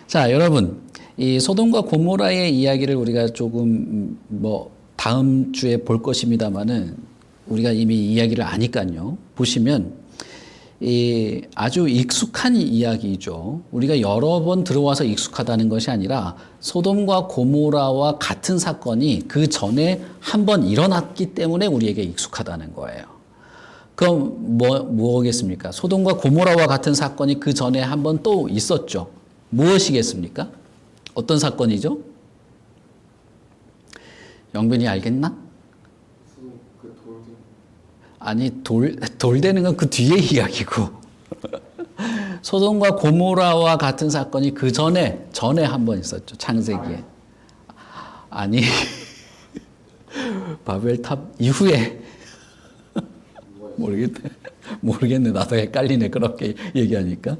자, 여러분, 이 소돔과 고모라의 이야기를 우리가 조금 다음 주에 볼 것입니다만은 우리가 이미 이야기를 아니까요. 보시면 이 아주 익숙한 이야기죠. 우리가 여러 번 들어와서 익숙하다는 것이 아니라 소돔과 고모라와 같은 사건이 그 전에 한 번 일어났기 때문에 우리에게 익숙하다는 거예요. 그럼 뭐겠습니까? 소돔과 고모라와 같은 사건이 그 전에 한 번 또 있었죠. 무엇이겠습니까? 어떤 사건이죠? 영빈이 알겠나? 아니, 돌되는 건 그 뒤에 이야기고. 소돔과 고모라와 같은 사건이 그 전에 한 번 있었죠. 창세기에. 아니, 바벨탑 이후에. 모르겠네. 나도 헷갈리네. 그렇게 얘기하니까.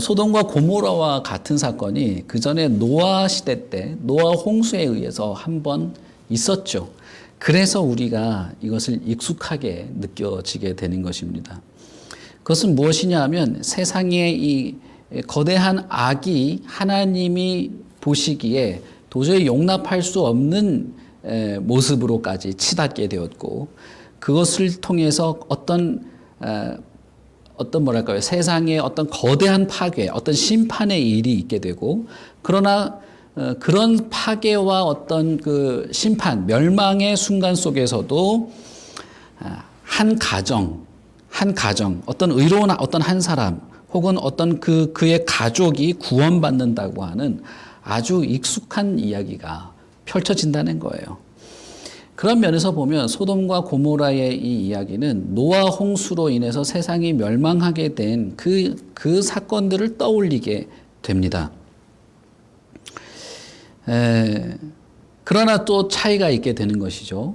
소돔과 고모라와 같은 사건이 그 전에 노아 시대 때, 노아 홍수에 의해서 한 번 있었죠. 그래서 우리가 이것을 익숙하게 느껴지게 되는 것입니다. 그것은 무엇이냐 하면 세상에 이 거대한 악이 하나님이 보시기에 도저히 용납할 수 없는 모습으로까지 치닫게 되었고, 그것을 통해서 어떤 뭐랄까요, 세상에 어떤 거대한 파괴, 어떤 심판의 일이 있게 되고, 그러나 그런 파괴와 어떤 그 심판, 멸망의 순간 속에서도 한 가정, 어떤 의로운 어떤 한 사람, 혹은 어떤 그의 가족이 구원받는다고 하는 아주 익숙한 이야기가 펼쳐진다는 거예요. 그런 면에서 보면 소돔과 고모라의 이 이야기는 노아 홍수로 인해서 세상이 멸망하게 된 그 사건들을 떠올리게 됩니다. 그러나 또 차이가 있게 되는 것이죠.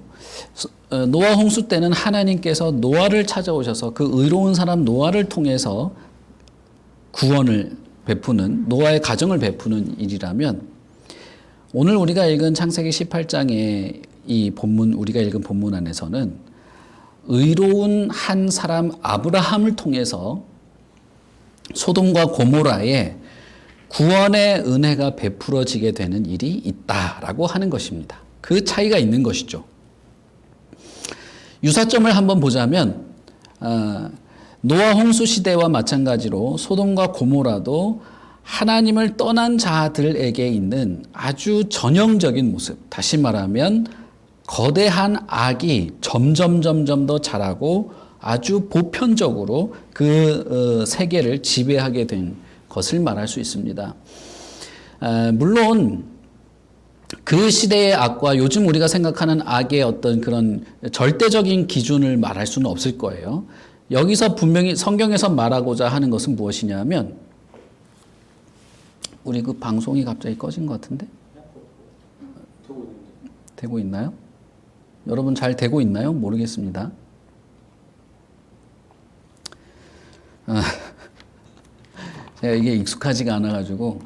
노아 홍수 때는 하나님께서 노아를 찾아오셔서 그 의로운 사람 노아를 통해서 구원을 베푸는, 노아의 가정을 베푸는 일이라면, 오늘 우리가 읽은 창세기 18장의 이 본문, 우리가 읽은 본문 안에서는 의로운 한 사람 아브라함을 통해서 소돔과 고모라에 구원의 은혜가 베풀어지게 되는 일이 있다라고 하는 것입니다. 그 차이가 있는 것이죠. 유사점을 한번 보자면 노아 홍수 시대와 마찬가지로 소돔과 고모라도 하나님을 떠난 자들에게 있는 아주 전형적인 모습, 다시 말하면 거대한 악이 점점 더 자라고 아주 보편적으로 그 세계를 지배하게 된 것을 말할 수 있습니다. 물론 그 시대의 악과 요즘 우리가 생각하는 악의 어떤 그런 절대적인 기준을 말할 수는 없을 거예요. 여기서 분명히 성경에서 말하고자 하는 것은 무엇이냐면, 우리 그 방송이 갑자기 꺼진 것 같은데? 되고 있나요? 여러분 잘 되고 있나요? 모르겠습니다. 제가 이게 익숙하지가 않아가지고,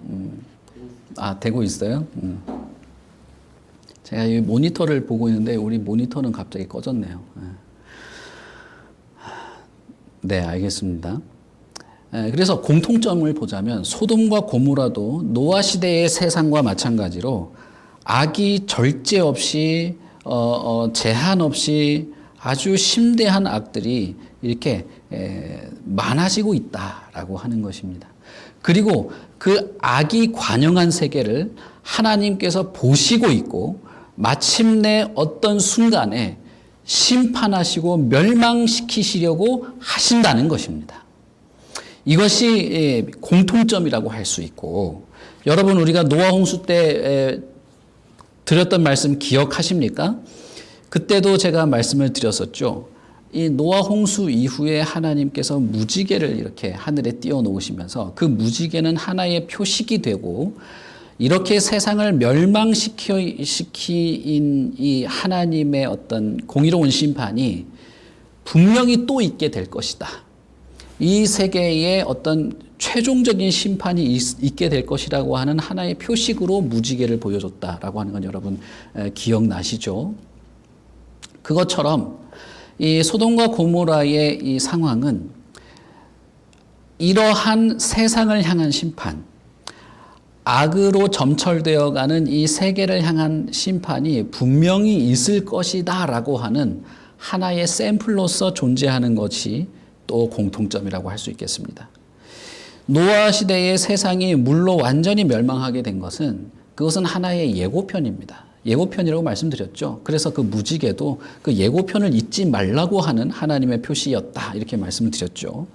되고 있어요? 제가 이 모니터를 보고 있는데, 우리 모니터는 갑자기 꺼졌네요. 네, 알겠습니다. 그래서 공통점을 보자면, 소돔과 고모라도 노아 시대의 세상과 마찬가지로 악이 절제 없이, 제한 없이 아주 심대한 악들이 이렇게 많아지고 있다라고 하는 것입니다. 그리고 그 악이 관영한 세계를 하나님께서 보시고 있고, 마침내 어떤 순간에 심판하시고 멸망시키시려고 하신다는 것입니다. 이것이 공통점이라고 할 수 있고, 여러분 우리가 노아 홍수 때 드렸던 말씀 기억하십니까? 그때도 제가 말씀을 드렸었죠. 이 노아 홍수 이후에 하나님께서 무지개를 이렇게 하늘에 띄워 놓으시면서 그 무지개는 하나의 표식이 되고, 이렇게 세상을 멸망시킨 이 하나님의 어떤 공의로운 심판이 분명히 또 있게 될 것이다. 이 세계에 어떤 최종적인 심판이 있게 될 것이라고 하는 하나의 표식으로 무지개를 보여줬다라고 하는 건 여러분 기억나시죠? 그것처럼 이 소돔과 고모라의 이 상황은 이러한 세상을 향한 심판, 악으로 점철되어 가는 이 세계를 향한 심판이 분명히 있을 것이다 라고 하는 하나의 샘플로서 존재하는 것이 또 공통점이라고 할 수 있겠습니다. 노아 시대의 세상이 물로 완전히 멸망하게 된 것은 그것은 하나의 예고편입니다. 예고편이라고 말씀드렸죠. 그래서 그 무지개도 그 예고편을 잊지 말라고 하는 하나님의 표시였다 이렇게 말씀을 드렸죠.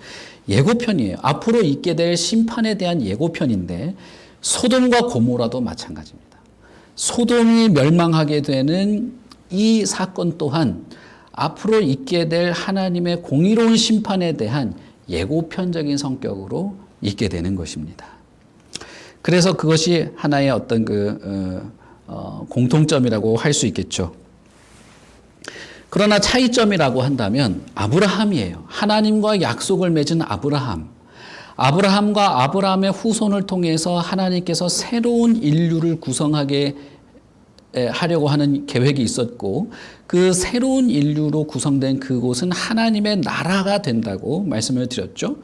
예고편이에요. 앞으로 있게 될 심판에 대한 예고편인데 소돔과 고모라도 마찬가지입니다. 소돔이 멸망하게 되는 이 사건 또한 앞으로 있게 될 하나님의 공의로운 심판에 대한 예고편적인 성격으로 있게 되는 것입니다. 그래서 그것이 하나의 어떤 공통점이라고 할 수 있겠죠. 그러나 차이점이라고 한다면 아브라함이에요. 하나님과 약속을 맺은 아브라함과 아브라함의 후손을 통해서 하나님께서 새로운 인류를 구성하게 하려고 하는 계획이 있었고 그 새로운 인류로 구성된 그곳은 하나님의 나라가 된다고 말씀을 드렸죠.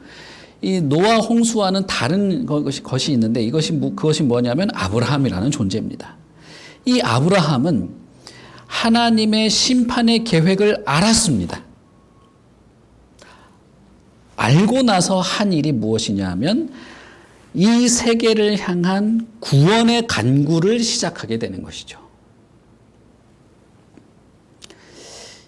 이 노아 홍수와는 다른 것이 있는데 그것이 뭐냐면 아브라함이라는 존재입니다. 이 아브라함은 하나님의 심판의 계획을 알았습니다. 알고 나서 한 일이 무엇이냐 하면 이 세계를 향한 구원의 간구를 시작하게 되는 것이죠.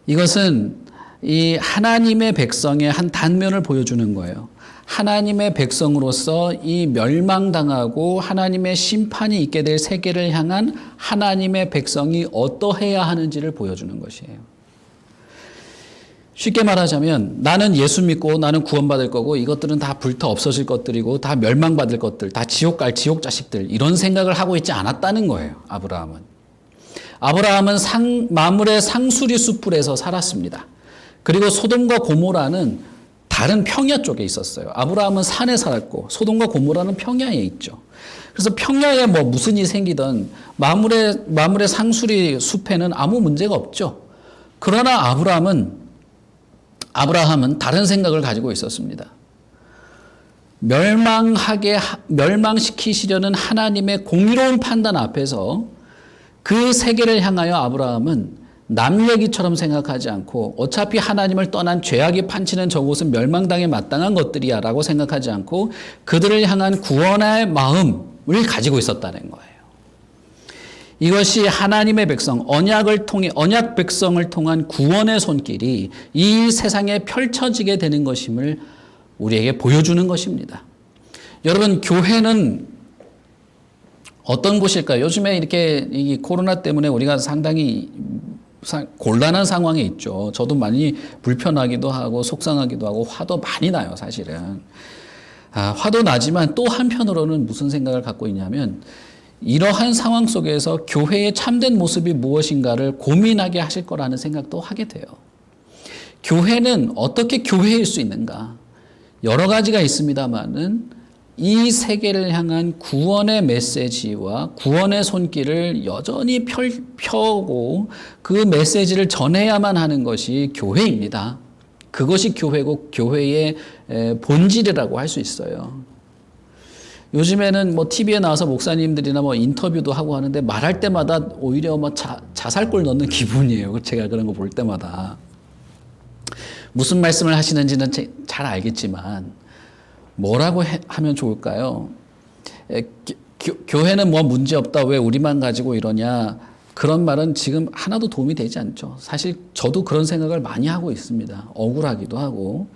이것은 이 하나님의 백성의 한 단면을 보여주는 거예요. 하나님의 백성으로서 이 멸망당하고 하나님의 심판이 있게 될 세계를 향한 하나님의 백성이 어떠해야 하는지를 보여주는 것이에요. 쉽게 말하자면 나는 예수 믿고 나는 구원받을 거고 이것들은 다 불타 없어질 것들이고 다 멸망받을 것들, 다 지옥 갈 지옥 자식들 이런 생각을 하고 있지 않았다는 거예요. 아브라함은 마물의 상수리 숯불에서 살았습니다. 그리고 소돔과 고모라는 다른 평야 쪽에 있었어요. 아브라함은 산에 살았고 소돔과 고모라는 평야에 있죠. 그래서 평야에 무슨 일이 생기든 마물의 상수리 숲에는 아무 문제가 없죠. 그러나 아브라함은 다른 생각을 가지고 있었습니다. 멸망시키시려는 하나님의 공의로운 판단 앞에서 그 세계를 향하여 아브라함은 남 얘기처럼 생각하지 않고 어차피 하나님을 떠난 죄악이 판치는 저곳은 멸망당에 마땅한 것들이야 라고 생각하지 않고 그들을 향한 구원의 마음을 가지고 있었다는 거예요. 이것이 하나님의 백성, 언약 백성을 통한 구원의 손길이 이 세상에 펼쳐지게 되는 것임을 우리에게 보여주는 것입니다. 여러분, 교회는 어떤 곳일까요? 요즘에 이렇게 이 코로나 때문에 우리가 상당히 곤란한 상황에 있죠. 저도 많이 불편하기도 하고 속상하기도 하고 화도 많이 나요, 사실은. 화도 나지만 또 한편으로는 무슨 생각을 갖고 있냐면 이러한 상황 속에서 교회의 참된 모습이 무엇인가를 고민하게 하실 거라는 생각도 하게 돼요. 교회는 어떻게 교회일 수 있는가? 여러 가지가 있습니다만은 이 세계를 향한 구원의 메시지와 구원의 손길을 여전히 펴고 그 메시지를 전해야만 하는 것이 교회입니다. 그것이 교회고 교회의 본질이라고 할 수 있어요. 요즘에는 TV에 나와서 목사님들이나 인터뷰도 하고 하는데 말할 때마다 오히려 자살골 넣는 기분이에요. 제가 그런 거 볼 때마다. 무슨 말씀을 하시는지는 잘 알겠지만 뭐라고 하면 좋을까요? 교회는 문제 없다. 왜 우리만 가지고 이러냐. 그런 말은 지금 하나도 도움이 되지 않죠. 사실 저도 그런 생각을 많이 하고 있습니다. 억울하기도 하고.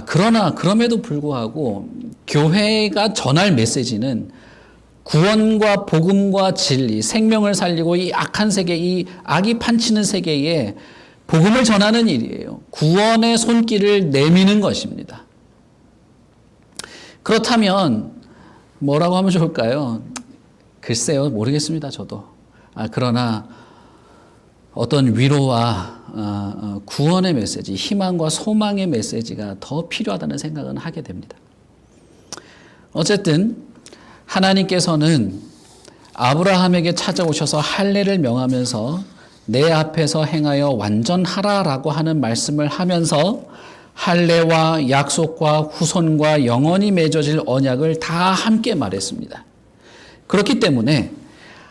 그러나 그럼에도 불구하고 교회가 전할 메시지는 구원과 복음과 진리, 생명을 살리고 이 악한 세계, 이 악이 판치는 세계에 복음을 전하는 일이에요. 구원의 손길을 내미는 것입니다. 그렇다면 뭐라고 하면 좋을까요? 글쎄요, 모르겠습니다, 저도. 그러나 어떤 위로와 구원의 메시지, 희망과 소망의 메시지가 더 필요하다는 생각은 하게 됩니다. 어쨌든 하나님께서는 아브라함에게 찾아오셔서 할례를 명하면서 내 앞에서 행하여 완전하라라고 하는 말씀을 하면서 할례와 약속과 후손과 영원히 맺어질 언약을 다 함께 말했습니다. 그렇기 때문에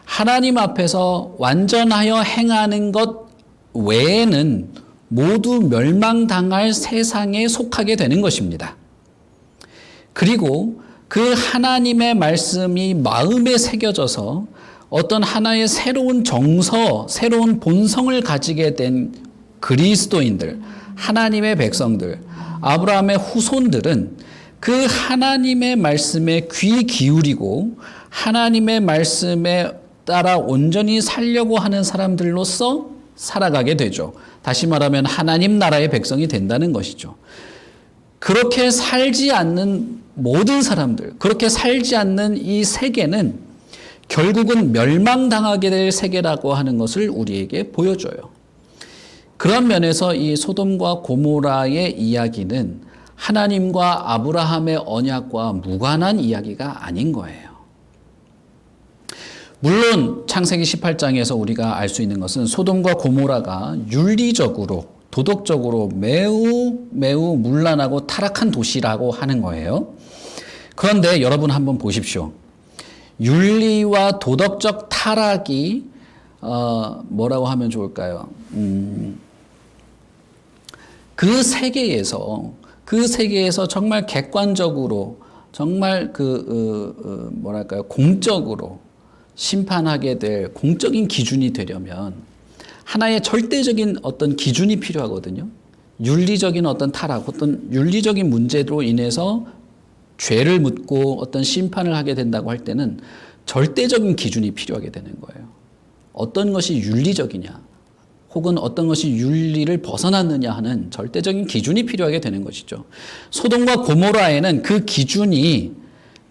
하나님 앞에서 완전하여 행하는 것 외에는 모두 멸망당할 세상에 속하게 되는 것입니다. 그리고 그 하나님의 말씀이 마음에 새겨져서 어떤 하나의 새로운 정서, 새로운 본성을 가지게 된 그리스도인들, 하나님의 백성들, 아브라함의 후손들은 그 하나님의 말씀에 귀 기울이고 하나님의 말씀에 따라 온전히 살려고 하는 사람들로서 살아가게 되죠. 다시 말하면 하나님 나라의 백성이 된다는 것이죠. 그렇게 살지 않는 모든 사람들, 그렇게 살지 않는 이 세계는 결국은 멸망당하게 될 세계라고 하는 것을 우리에게 보여줘요. 그런 면에서 이 소돔과 고모라의 이야기는 하나님과 아브라함의 언약과 무관한 이야기가 아닌 거예요. 물론 창세기 18장에서 우리가 알 수 있는 것은 소돔과 고모라가 윤리적으로, 도덕적으로 매우 문란하고 타락한 도시라고 하는 거예요. 그런데 여러분 한번 보십시오. 윤리와 도덕적 타락이 뭐라고 하면 좋을까요? 그 세계에서 정말 객관적으로, 정말 뭐랄까요, 공적으로 심판하게 될 공적인 기준이 되려면 하나의 절대적인 어떤 기준이 필요하거든요. 윤리적인 어떤 타락, 어떤 윤리적인 문제로 인해서 죄를 묻고 어떤 심판을 하게 된다고 할 때는 절대적인 기준이 필요하게 되는 거예요. 어떤 것이 윤리적이냐, 혹은 어떤 것이 윤리를 벗어났느냐 하는 절대적인 기준이 필요하게 되는 것이죠. 소돔과 고모라에는 그 기준이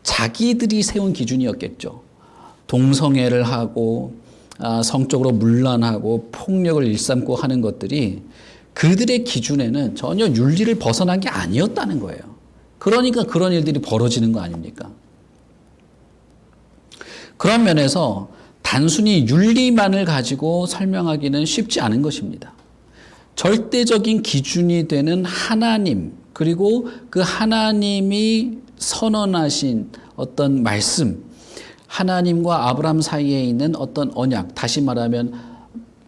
자기들이 세운 기준이었겠죠. 동성애를 하고 성적으로 문란하고 폭력을 일삼고 하는 것들이 그들의 기준에는 전혀 윤리를 벗어난 게 아니었다는 거예요. 그러니까 그런 일들이 벌어지는 거 아닙니까? 그런 면에서 단순히 윤리만을 가지고 설명하기는 쉽지 않은 것입니다. 절대적인 기준이 되는 하나님, 그리고 그 하나님이 선언하신 어떤 말씀, 하나님과 아브라함 사이에 있는 어떤 언약, 다시 말하면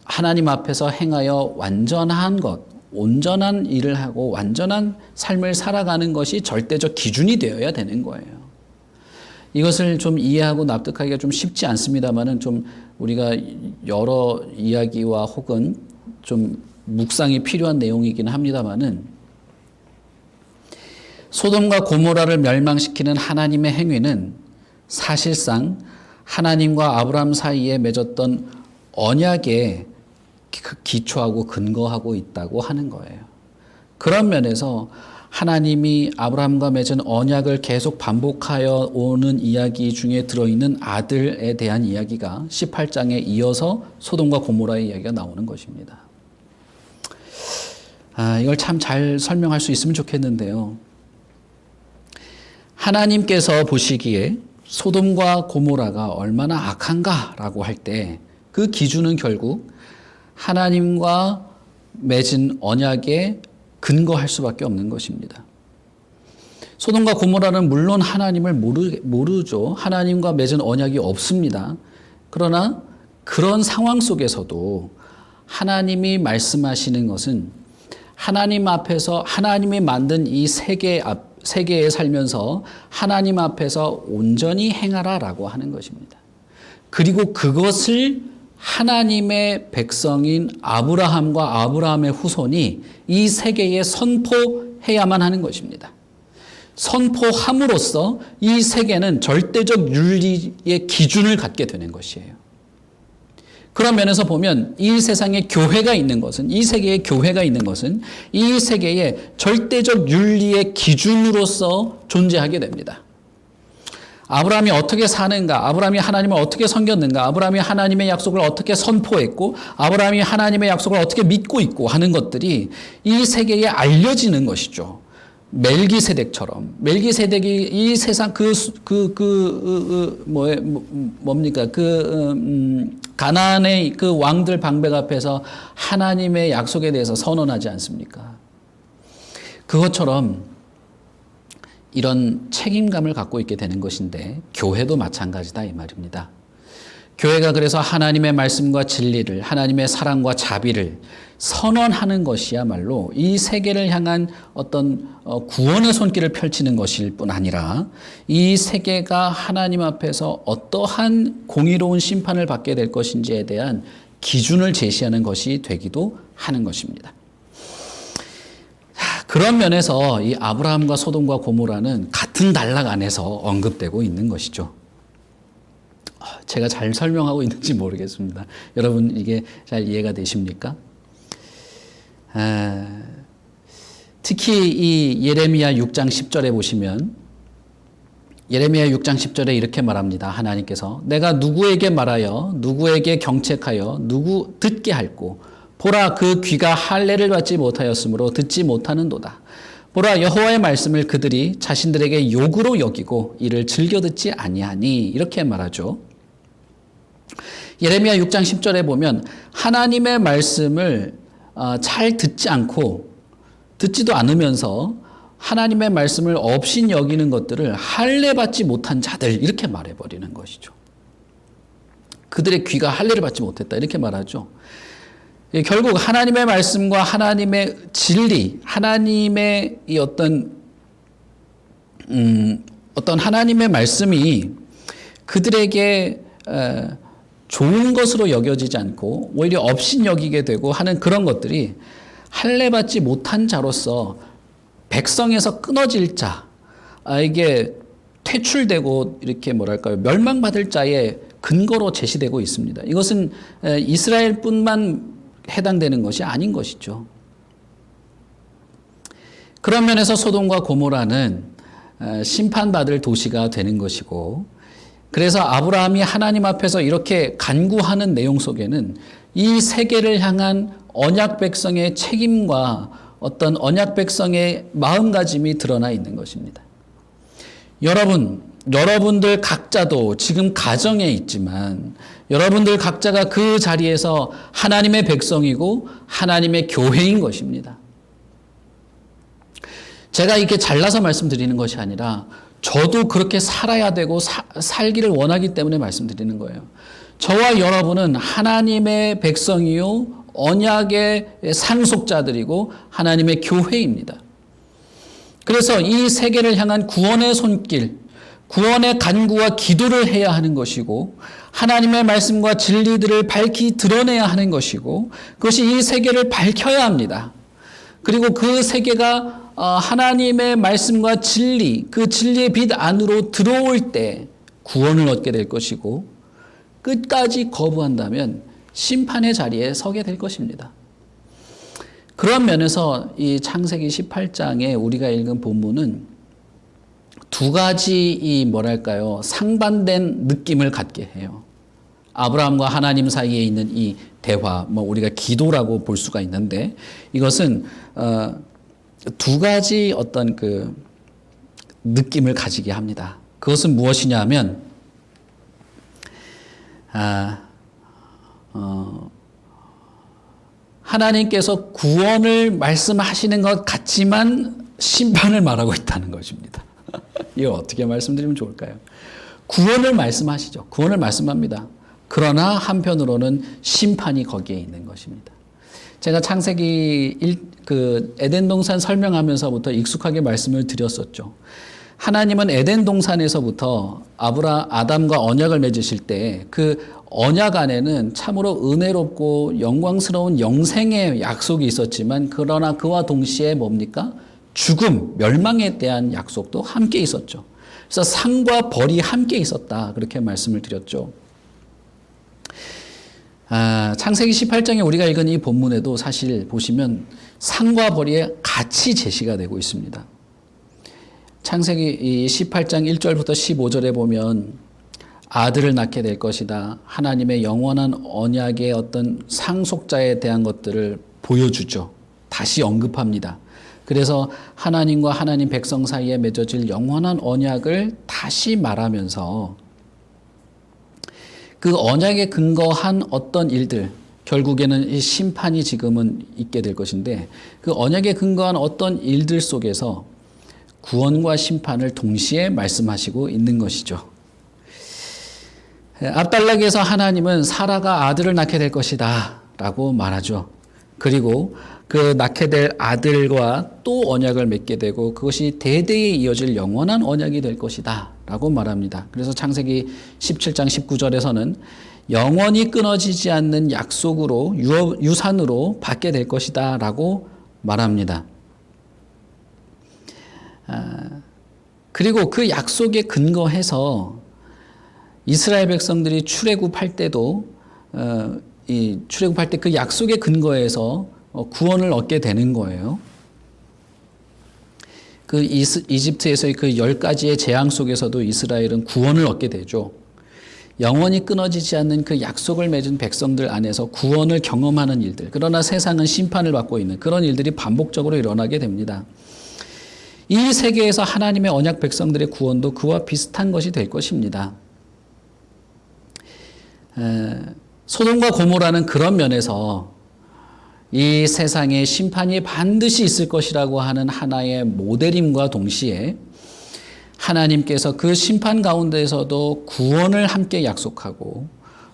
하나님 앞에서 행하여 완전한 것, 온전한 일을 하고 완전한 삶을 살아가는 것이 절대적 기준이 되어야 되는 거예요. 이것을 좀 이해하고 납득하기가 좀 쉽지 않습니다만은 좀 우리가 여러 이야기와 혹은 좀 묵상이 필요한 내용이긴 합니다만은 소돔과 고모라를 멸망시키는 하나님의 행위는 사실상 하나님과 아브라함 사이에 맺었던 언약에 기초하고 근거하고 있다고 하는 거예요. 그런 면에서 하나님이 아브라함과 맺은 언약을 계속 반복하여 오는 이야기 중에 들어있는 아들에 대한 이야기가 18장에 이어서 소돔과 고모라의 이야기가 나오는 것입니다. 이걸 참 잘 설명할 수 있으면 좋겠는데요. 하나님께서 보시기에 소돔과 고모라가 얼마나 악한가라고 할 때 그 기준은 결국 하나님과 맺은 언약에 근거할 수밖에 없는 것입니다. 소돔과 고모라는 물론 하나님을 모르죠. 하나님과 맺은 언약이 없습니다. 그러나 그런 상황 속에서도 하나님이 말씀하시는 것은 하나님 앞에서 하나님이 만든 이 세계에 살면서 하나님 앞에서 온전히 행하라라고 하는 것입니다. 그리고 그것을 하나님의 백성인 아브라함과 아브라함의 후손이 이 세계에 선포해야만 하는 것입니다. 선포함으로써 이 세계는 절대적 윤리의 기준을 갖게 되는 것이에요. 그런 면에서 보면 이 세상에 교회가 있는 것은, 이 세계에 교회가 있는 것은 이 세계의 절대적 윤리의 기준으로서 존재하게 됩니다. 아브라함이 어떻게 사는가, 아브라함이 하나님을 어떻게 섬겼는가, 아브라함이 하나님의 약속을 어떻게 선포했고, 아브라함이 하나님의 약속을 어떻게 믿고 있고 하는 것들이 이 세계에 알려지는 것이죠. 멜기세덱처럼. 멜기세덱이 이 세상 가나안의 그 왕들 방백 앞에서 하나님의 약속에 대해서 선언하지 않습니까? 그것처럼 이런 책임감을 갖고 있게 되는 것인데 교회도 마찬가지다 이 말입니다. 교회가 그래서 하나님의 말씀과 진리를, 하나님의 사랑과 자비를 선언하는 것이야말로 이 세계를 향한 어떤 구원의 손길을 펼치는 것일 뿐 아니라 이 세계가 하나님 앞에서 어떠한 공의로운 심판을 받게 될 것인지에 대한 기준을 제시하는 것이 되기도 하는 것입니다. 그런 면에서 이 아브라함과 소돔과 고모라는 같은 단락 안에서 언급되고 있는 것이죠. 제가 잘 설명하고 있는지 모르겠습니다. 여러분 이게 잘 이해가 되십니까? 특히 이 예레미야 6장 10절에 보시면 예레미야 6장 10절에 이렇게 말합니다. 하나님께서 내가 누구에게 말하여 누구에게 경책하여 누구 듣게 할꼬 보라 그 귀가 할례를 받지 못하였으므로 듣지 못하는도다. 보라 여호와의 말씀을 그들이 자신들에게 욕으로 여기고 이를 즐겨 듣지 아니하니 이렇게 말하죠. 예레미야 6장 10절에 보면 하나님의 말씀을 잘 듣지 않고 듣지도 않으면서 하나님의 말씀을 없인 여기는 것들을 할례 받지 못한 자들 이렇게 말해버리는 것이죠. 그들의 귀가 할례를 받지 못했다 이렇게 말하죠. 결국 하나님의 말씀과 하나님의 진리, 하나님의 이 어떤 하나님의 말씀이 그들에게 좋은 것으로 여겨지지 않고 오히려 업신 여기게 되고 하는 그런 것들이 할례 받지 못한 자로서 백성에서 끊어질 자, 이게 퇴출되고 이렇게 뭐랄까요 멸망받을 자의 근거로 제시되고 있습니다. 이것은 이스라엘뿐만 해당되는 것이 아닌 것이죠. 그런 면에서 소돔과 고모라는 심판받을 도시가 되는 것이고 그래서 아브라함이 하나님 앞에서 이렇게 간구하는 내용 속에는 이 세계를 향한 언약 백성의 책임과 어떤 언약 백성의 마음가짐이 드러나 있는 것입니다. 여러분들 각자도 지금 가정에 있지만 여러분들 각자가 그 자리에서 하나님의 백성이고 하나님의 교회인 것입니다. 제가 이렇게 잘나서 말씀드리는 것이 아니라 저도 그렇게 살아야 되고 살기를 원하기 때문에 말씀드리는 거예요. 저와 여러분은 하나님의 백성이요 언약의 상속자들이고 하나님의 교회입니다. 그래서 이 세계를 향한 구원의 손길, 구원의 간구와 기도를 해야 하는 것이고 하나님의 말씀과 진리들을 밝히 드러내야 하는 것이고 그것이 이 세계를 밝혀야 합니다. 그리고 그 세계가 하나님의 말씀과 진리, 그 진리의 빛 안으로 들어올 때 구원을 얻게 될 것이고 끝까지 거부한다면 심판의 자리에 서게 될 것입니다. 그런 면에서 이 창세기 18장에 우리가 읽은 본문은 두 가지 상반된 느낌을 갖게 해요. 아브라함과 하나님 사이에 있는 이 대화, 우리가 기도라고 볼 수가 있는데 이것은 두 가지 어떤 그 느낌을 가지게 합니다. 그것은 무엇이냐 하면 하나님께서 구원을 말씀하시는 것 같지만 심판을 말하고 있다는 것입니다. 이거 어떻게 말씀드리면 좋을까요? 구원을 말씀하시죠. 구원을 말씀합니다. 그러나 한편으로는 심판이 거기에 있는 것입니다. 제가 창세기 에덴 동산 설명하면서부터 익숙하게 말씀을 드렸었죠. 하나님은 에덴 동산에서부터 아담과 언약을 맺으실 때 그 언약 안에는 참으로 은혜롭고 영광스러운 영생의 약속이 있었지만 그러나 그와 동시에 뭡니까? 죽음, 멸망에 대한 약속도 함께 있었죠. 그래서 상과 벌이 함께 있었다. 그렇게 말씀을 드렸죠. 창세기 18장에 우리가 읽은 이 본문에도 사실 보시면 상과 벌이 같이 제시가 되고 있습니다. 창세기 18장 1절부터 15절에 보면 아들을 낳게 될 것이다. 하나님의 영원한 언약의 어떤 상속자에 대한 것들을 보여주죠. 다시 언급합니다. 그래서 하나님과 하나님 백성 사이에 맺어질 영원한 언약을 다시 말하면서 그 언약에 근거한 어떤 일들, 결국에는 이 심판이 지금은 있게 될 것인데 그 언약에 근거한 어떤 일들 속에서 구원과 심판을 동시에 말씀하시고 있는 것이죠. 압달락에서 하나님은 사라가 아들을 낳게 될 것이다 라고 말하죠. 그리고 그 낳게 될 아들과 또 언약을 맺게 되고 그것이 대대에 이어질 영원한 언약이 될 것이다 라고 말합니다. 그래서 창세기 17장 19절에서는 영원히 끊어지지 않는 약속으로 유산으로 받게 될 것이다 라고 말합니다. 그리고 그 약속에 근거해서 이스라엘 백성들이 출애굽할 때도 이 출애굽할 때 그 약속에 근거해서 구원을 얻게 되는 거예요. 그 이집트에서의 그 10가지의 재앙 속에서도 이스라엘은 구원을 얻게 되죠. 영원히 끊어지지 않는 그 약속을 맺은 백성들 안에서 구원을 경험하는 일들, 그러나 세상은 심판을 받고 있는 그런 일들이 반복적으로 일어나게 됩니다. 이 세계에서 하나님의 언약 백성들의 구원도 그와 비슷한 것이 될 것입니다. 소돔과 고모라는 그런 면에서 이 세상에 심판이 반드시 있을 것이라고 하는 하나의 모델임과 동시에 하나님께서 그 심판 가운데에서도 구원을 함께 약속하고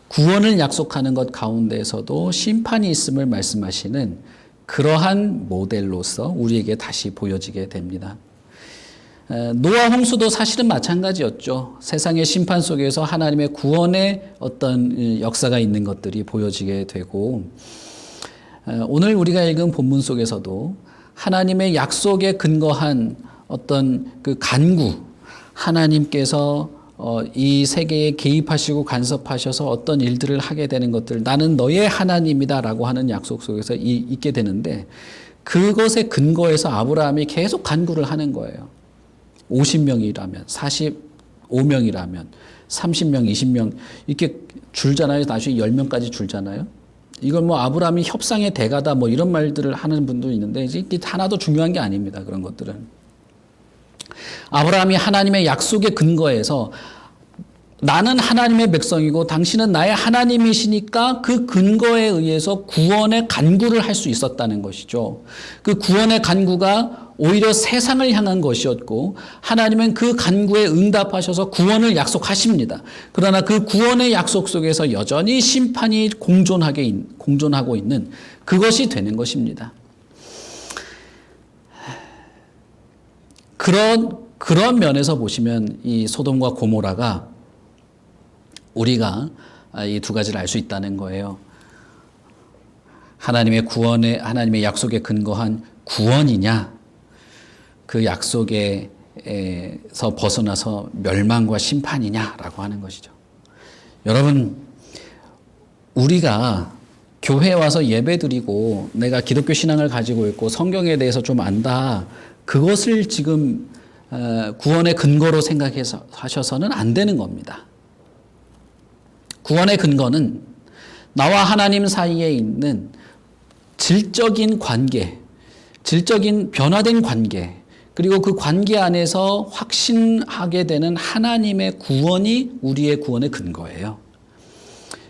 구원을 약속하는 것 가운데에서도 심판이 있음을 말씀하시는 그러한 모델로서 우리에게 다시 보여지게 됩니다. 노아 홍수도 사실은 마찬가지였죠. 세상의 심판 속에서 하나님의 구원의 어떤 역사가 있는 것들이 보여지게 되고, 오늘 우리가 읽은 본문 속에서도 하나님의 약속에 근거한 어떤 그 간구, 하나님께서 이 세계에 개입하시고 간섭하셔서 어떤 일들을 하게 되는 것들, 나는 너의 하나님이다라고 하는 약속 속에서 있게 되는데, 그것에 근거해서 아브라함이 계속 간구를 하는 거예요. 50명이라면, 45명이라면, 30명, 20명 이렇게 줄잖아요. 나중에 10명까지 줄잖아요. 이건 뭐 아브라함이 협상의 대가다 뭐 이런 말들을 하는 분도 있는데 이게 하나도 중요한 게 아닙니다. 그런 것들은. 아브라함이 하나님의 약속에 근거해서 나는 하나님의 백성이고 당신은 나의 하나님이시니까 그 근거에 의해서 구원의 간구를 할 수 있었다는 것이죠. 그 구원의 간구가 오히려 세상을 향한 것이었고 하나님은 그 간구에 응답하셔서 구원을 약속하십니다. 그러나 그 구원의 약속 속에서 여전히 심판이 공존하고 있는 그것이 되는 것입니다. 그런 면에서 보시면 이 소돔과 고모라가 우리가 이 두 가지를 알 수 있다는 거예요. 하나님의 약속에 근거한 구원이냐, 그 약속에서 벗어나서 멸망과 심판이냐라고 하는 것이죠. 여러분, 우리가 교회에 와서 예배드리고 내가 기독교 신앙을 가지고 있고 성경에 대해서 좀 안다, 그것을 지금 구원의 근거로 생각해서 하셔서는 안 되는 겁니다. 구원의 근거는 나와 하나님 사이에 있는 질적인 관계, 질적인 변화된 관계, 그리고 그 관계 안에서 확신하게 되는 하나님의 구원이 우리의 구원의 근거예요.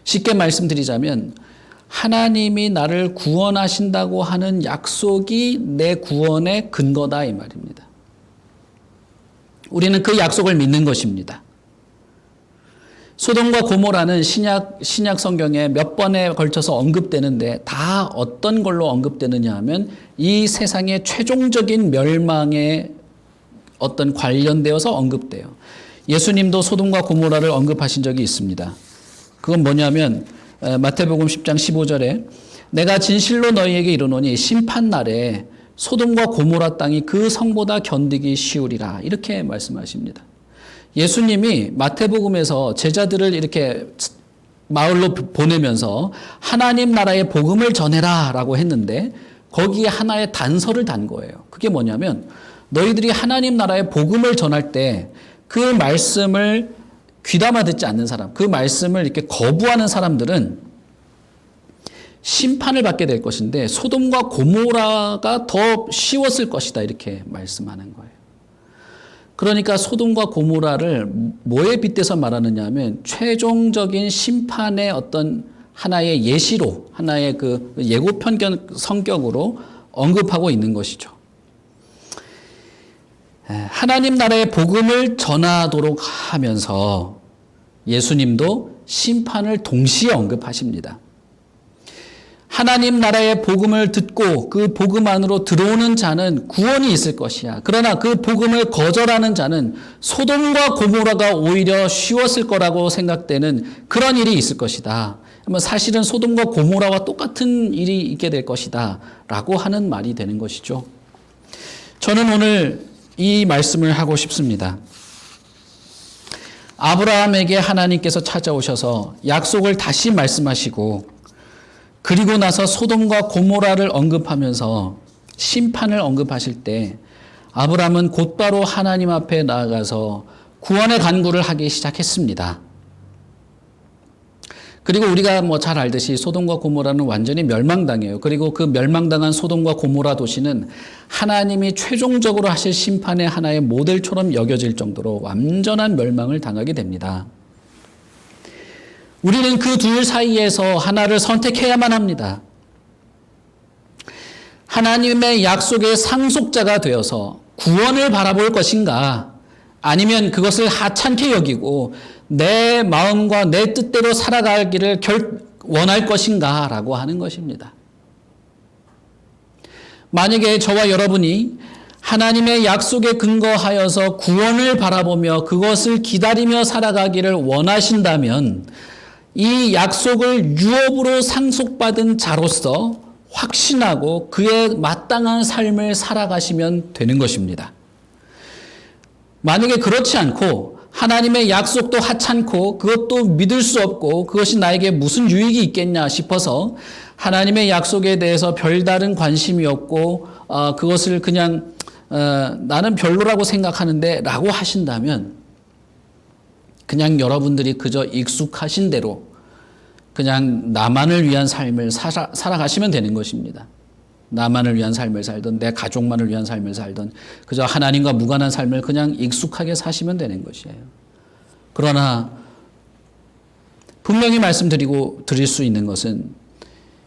쉽게 말씀드리자면 하나님이 나를 구원하신다고 하는 약속이 내 구원의 근거다 이 말입니다. 우리는 그 약속을 믿는 것입니다. 소돔과 고모라는 신약 성경에 몇 번에 걸쳐서 언급되는데 다 어떤 걸로 언급되느냐 하면 이 세상의 최종적인 멸망에 어떤 관련되어서 언급돼요. 예수님도 소돔과 고모라를 언급하신 적이 있습니다. 그건 뭐냐면 마태복음 10장 15절에 내가 진실로 너희에게 이르노니 심판날에 소돔과 고모라 땅이 그 성보다 견디기 쉬우리라 이렇게 말씀하십니다. 예수님이 마태복음에서 제자들을 이렇게 마을로 보내면서 하나님 나라의 복음을 전해라 라고 했는데 거기에 하나의 단서를 단 거예요. 그게 뭐냐면 너희들이 하나님 나라의 복음을 전할 때 그 말씀을 귀담아 듣지 않는 사람, 그 말씀을 이렇게 거부하는 사람들은 심판을 받게 될 것인데 소돔과 고모라가 더 쉬웠을 것이다 이렇게 말씀하는 거예요. 그러니까 소돔과 고모라를 뭐에 빗대서 말하느냐 하면 최종적인 심판의 어떤 하나의 예시로, 하나의 그 예고편 성격으로 언급하고 있는 것이죠. 하나님 나라의 복음을 전하도록 하면서 예수님도 심판을 동시에 언급하십니다. 하나님 나라의 복음을 듣고 그 복음 안으로 들어오는 자는 구원이 있을 것이야. 그러나 그 복음을 거절하는 자는 소돔과 고모라가 오히려 쉬웠을 거라고 생각되는 그런 일이 있을 것이다. 사실은 소돔과 고모라와 똑같은 일이 있게 될 것이다 라고 하는 말이 되는 것이죠. 저는 오늘 이 말씀을 하고 싶습니다. 아브라함에게 하나님께서 찾아오셔서 약속을 다시 말씀하시고 그리고 나서 소돔과 고모라를 언급하면서 심판을 언급하실 때 아브라함은 곧바로 하나님 앞에 나아가서 구원의 간구를 하기 시작했습니다. 그리고 우리가 잘 알듯이 소돔과 고모라는 완전히 멸망당해요. 그리고 그 멸망당한 소돔과 고모라 도시는 하나님이 최종적으로 하실 심판의 하나의 모델처럼 여겨질 정도로 완전한 멸망을 당하게 됩니다. 우리는 그 둘 사이에서 하나를 선택해야만 합니다. 하나님의 약속의 상속자가 되어서 구원을 바라볼 것인가, 아니면 그것을 하찮게 여기고 내 마음과 내 뜻대로 살아가기를 원할 것인가 라고 하는 것입니다. 만약에 저와 여러분이 하나님의 약속에 근거하여서 구원을 바라보며 그것을 기다리며 살아가기를 원하신다면 이 약속을 유업으로 상속받은 자로서 확신하고 그에 마땅한 삶을 살아가시면 되는 것입니다. 만약에 그렇지 않고 하나님의 약속도 하찮고 그것도 믿을 수 없고 그것이 나에게 무슨 유익이 있겠냐 싶어서 하나님의 약속에 대해서 별다른 관심이 없고 그것을 그냥 나는 별로라고 생각하는데 라고 하신다면 그냥 여러분들이 그저 익숙하신 대로 그냥 나만을 위한 삶을 살아가시면 되는 것입니다. 나만을 위한 삶을 살든 내 가족만을 위한 삶을 살든 그저 하나님과 무관한 삶을 그냥 익숙하게 사시면 되는 것이에요. 그러나 분명히 드릴 수 있는 것은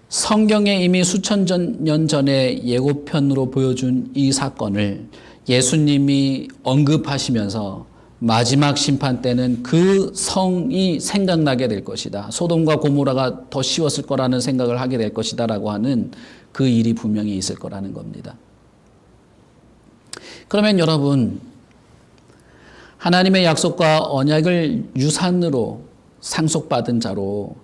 성경에 이미 수천 년 전에 예고편으로 보여준 이 사건을 예수님이 언급하시면서 마지막 심판 때는 그 성이 생각나게 될 것이다. 소돔과 고모라가 더 쉬웠을 거라는 생각을 하게 될 것이다 라고 하는 그 일이 분명히 있을 거라는 겁니다. 그러면 여러분, 하나님의 약속과 언약을 유산으로 상속받은 자로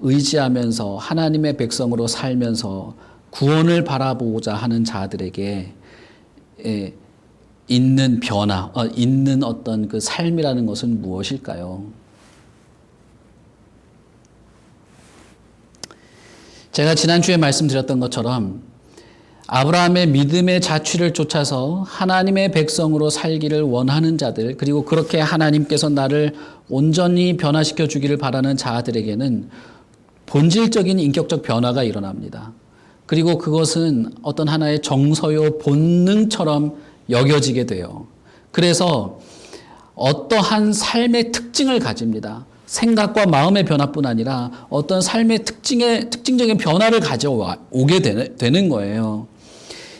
의지하면서 하나님의 백성으로 살면서 구원을 바라보고자 하는 자들에게 있는 변화, 있는 어떤 그 삶이라는 것은 무엇일까요? 제가 지난주에 말씀드렸던 것처럼 아브라함의 믿음의 자취를 쫓아서 하나님의 백성으로 살기를 원하는 자들, 그리고 그렇게 하나님께서 나를 온전히 변화시켜 주기를 바라는 자들에게는 본질적인 인격적 변화가 일어납니다. 그리고 그것은 어떤 하나의 정서요 본능처럼 여겨지게 돼요. 그래서 어떠한 삶의 특징을 가집니다. 생각과 마음의 변화뿐 아니라 어떤 삶의 특징적인 변화를 가져오게 되는 거예요.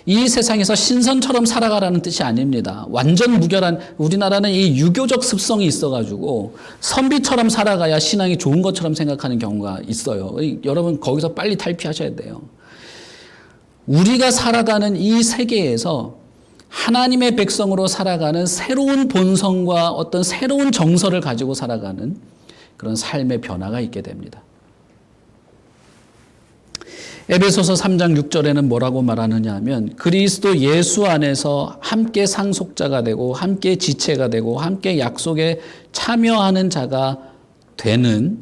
이 세상에서 신선처럼 살아가라는 뜻이 아닙니다. 완전 무결한, 우리나라는 이 유교적 습성이 있어가지고 선비처럼 살아가야 신앙이 좋은 것처럼 생각하는 경우가 있어요. 여러분 거기서 빨리 탈피하셔야 돼요. 우리가 살아가는 이 세계에서 하나님의 백성으로 살아가는 새로운 본성과 어떤 새로운 정서를 가지고 살아가는 그런 삶의 변화가 있게 됩니다. 에베소서 3장 6절에는 뭐라고 말하느냐 하면 그리스도 예수 안에서 함께 상속자가 되고 함께 지체가 되고 함께 약속에 참여하는 자가 되는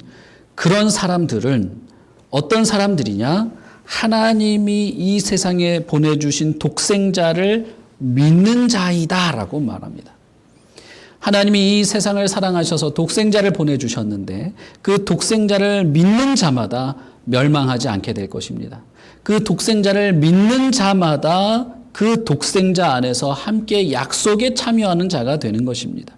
그런 사람들은 어떤 사람들이냐? 하나님이 이 세상에 보내주신 독생자를 믿는 자이다라고 말합니다. 하나님이 이 세상을 사랑하셔서 독생자를 보내주셨는데 그 독생자를 믿는 자마다 멸망하지 않게 될 것입니다. 그 독생자를 믿는 자마다 그 독생자 안에서 함께 약속에 참여하는 자가 되는 것입니다.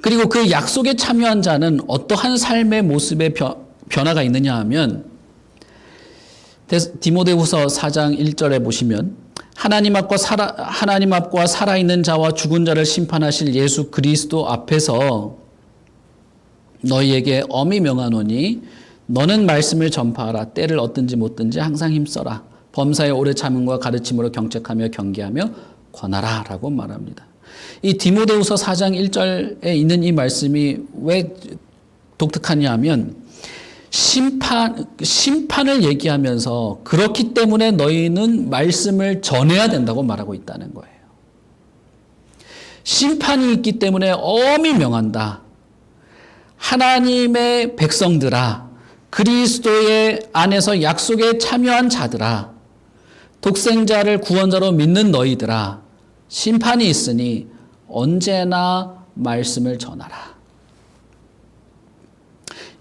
그리고 그 약속에 참여한 자는 어떠한 삶의 모습의 변화가 있느냐 하면 디모데후서 4장 1절에 보시면 하나님 앞과 살아있는 자와 죽은 자를 심판하실 예수 그리스도 앞에서 너희에게 엄히 명하노니 너는 말씀을 전파하라. 때를 얻든지 못든지 항상 힘써라. 범사에 오래 참음과 가르침으로 경책하며 경계하며 권하라 라고 말합니다. 이 디모데후서 4장 1절에 있는 이 말씀이 왜 독특하냐 하면 심판을 얘기하면서 그렇기 때문에 너희는 말씀을 전해야 된다고 말하고 있다는 거예요. 심판이 있기 때문에 엄히 명한다. 하나님의 백성들아, 그리스도의 안에서 약속에 참여한 자들아, 독생자를 구원자로 믿는 너희들아, 심판이 있으니 언제나 말씀을 전하라.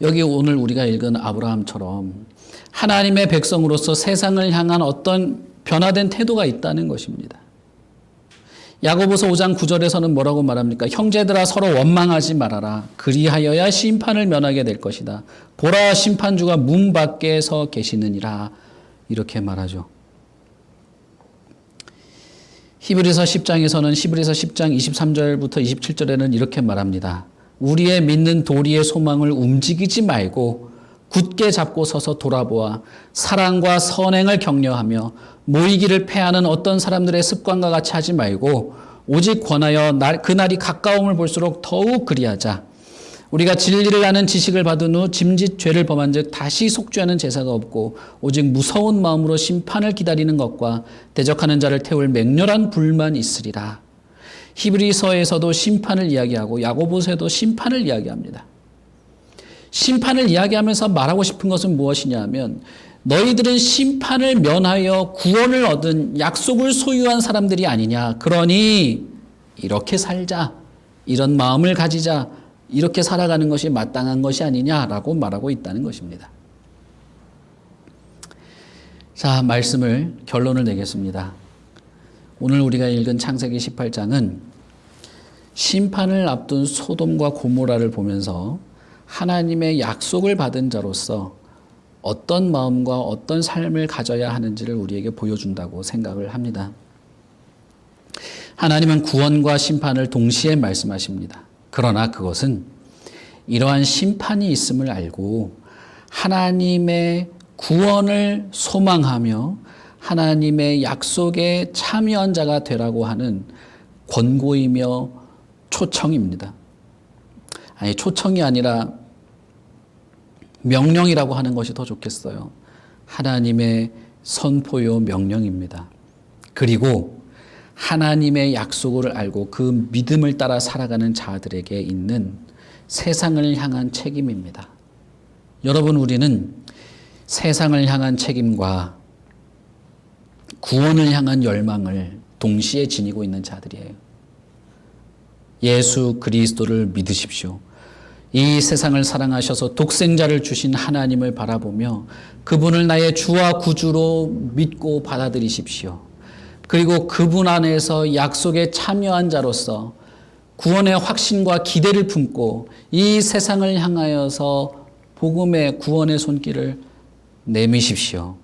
여기 오늘 우리가 읽은 아브라함처럼 하나님의 백성으로서 세상을 향한 어떤 변화된 태도가 있다는 것입니다. 야고보서 5장 9절에서는 뭐라고 말합니까? 형제들아 서로 원망하지 말아라. 그리하여야 심판을 면하게 될 것이다. 보라 심판주가 문 밖에 서 계시느니라. 이렇게 말하죠. 히브리서 10장에서는 히브리서 10장 23절부터 27절에는 이렇게 말합니다. 우리의 믿는 도리의 소망을 움직이지 말고 굳게 잡고 서서 돌아보아 사랑과 선행을 격려하며 모이기를 패하는 어떤 사람들의 습관과 같이 하지 말고 오직 권하여 그날이 가까움을 볼수록 더욱 그리하자. 우리가 진리를 아는 지식을 받은 후 짐짓 죄를 범한 즉 다시 속죄하는 제사가 없고 오직 무서운 마음으로 심판을 기다리는 것과 대적하는 자를 태울 맹렬한 불만 있으리라. 히브리서에서도 심판을 이야기하고 야고보서에도 심판을 이야기합니다. 심판을 이야기하면서 말하고 싶은 것은 무엇이냐 하면 너희들은 심판을 면하여 구원을 얻은 약속을 소유한 사람들이 아니냐. 그러니 이렇게 살자. 이런 마음을 가지자. 이렇게 살아가는 것이 마땅한 것이 아니냐라고 말하고 있다는 것입니다. 자, 결론을 내겠습니다. 오늘 우리가 읽은 창세기 18장은 심판을 앞둔 소돔과 고모라를 보면서 하나님의 약속을 받은 자로서 어떤 마음과 어떤 삶을 가져야 하는지를 우리에게 보여준다고 생각을 합니다. 하나님은 구원과 심판을 동시에 말씀하십니다. 그러나 그것은 이러한 심판이 있음을 알고 하나님의 구원을 소망하며 하나님의 약속에 참여한 자가 되라고 하는 권고이며 초청입니다. 아니, 초청이 아니라 명령이라고 하는 것이 더 좋겠어요. 하나님의 선포요 명령입니다. 그리고 하나님의 약속을 알고 그 믿음을 따라 살아가는 자들에게 있는 세상을 향한 책임입니다. 여러분, 우리는 세상을 향한 책임과 구원을 향한 열망을 동시에 지니고 있는 자들이에요. 예수 그리스도를 믿으십시오. 이 세상을 사랑하셔서 독생자를 주신 하나님을 바라보며 그분을 나의 주와 구주로 믿고 받아들이십시오. 그리고 그분 안에서 약속에 참여한 자로서 구원의 확신과 기대를 품고 이 세상을 향하여서 복음의 구원의 손길을 내미십시오.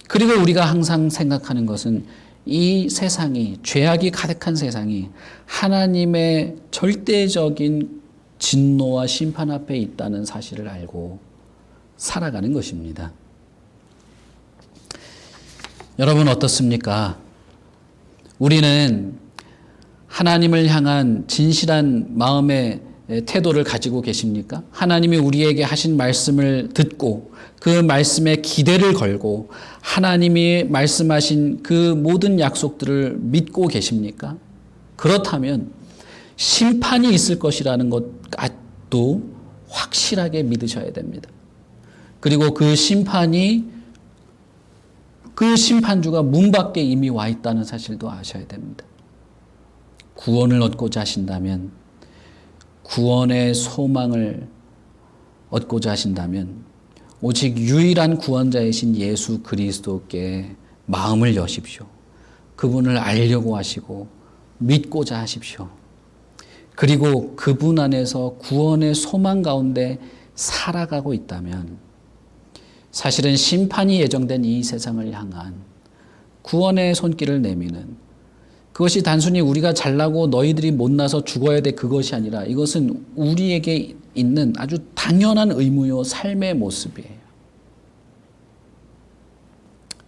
그리고 우리가 항상 생각하는 것은 이 세상이, 죄악이 가득한 세상이 하나님의 절대적인 진노와 심판 앞에 있다는 사실을 알고 살아가는 것입니다. 여러분 어떻습니까? 우리는 하나님을 향한 진실한 마음의 태도를 가지고 계십니까? 하나님이 우리에게 하신 말씀을 듣고 그 말씀에 기대를 걸고 하나님이 말씀하신 그 모든 약속들을 믿고 계십니까? 그렇다면 심판이 있을 것이라는 것도 확실하게 믿으셔야 됩니다. 그리고 그 심판주가 문 밖에 이미 와 있다는 사실도 아셔야 됩니다. 구원을 얻고자 하신다면, 구원의 소망을 얻고자 하신다면 오직 유일한 구원자이신 예수 그리스도께 마음을 여십시오. 그분을 알려고 하시고 믿고자 하십시오. 그리고 그분 안에서 구원의 소망 가운데 살아가고 있다면 사실은 심판이 예정된 이 세상을 향한 구원의 손길을 내미는, 그것이 단순히 우리가 잘나고 너희들이 못나서 죽어야 돼 그것이 아니라 이것은 우리에게 있는 아주 당연한 의무요 삶의 모습이에요.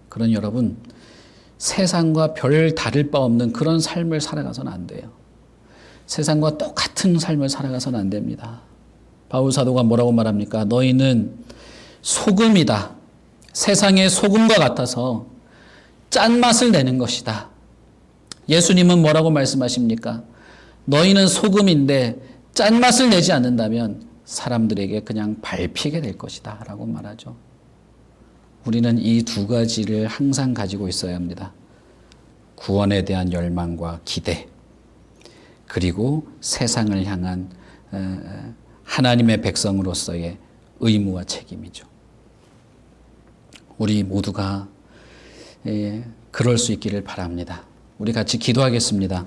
그러니 여러분, 세상과 별 다를 바 없는 그런 삶을 살아가서는 안 돼요. 세상과 똑같은 삶을 살아가서는 안 됩니다. 바울 사도가 뭐라고 말합니까? 너희는 소금이다. 세상의 소금과 같아서 짠맛을 내는 것이다. 예수님은 뭐라고 말씀하십니까? 너희는 소금인데 짠맛을 내지 않는다면 사람들에게 그냥 밟히게 될 것이다 라고 말하죠. 우리는 이 두 가지를 항상 가지고 있어야 합니다. 구원에 대한 열망과 기대, 그리고 세상을 향한 하나님의 백성으로서의 의무와 책임이죠. 우리 모두가 그럴 수 있기를 바랍니다. 우리 같이 기도하겠습니다.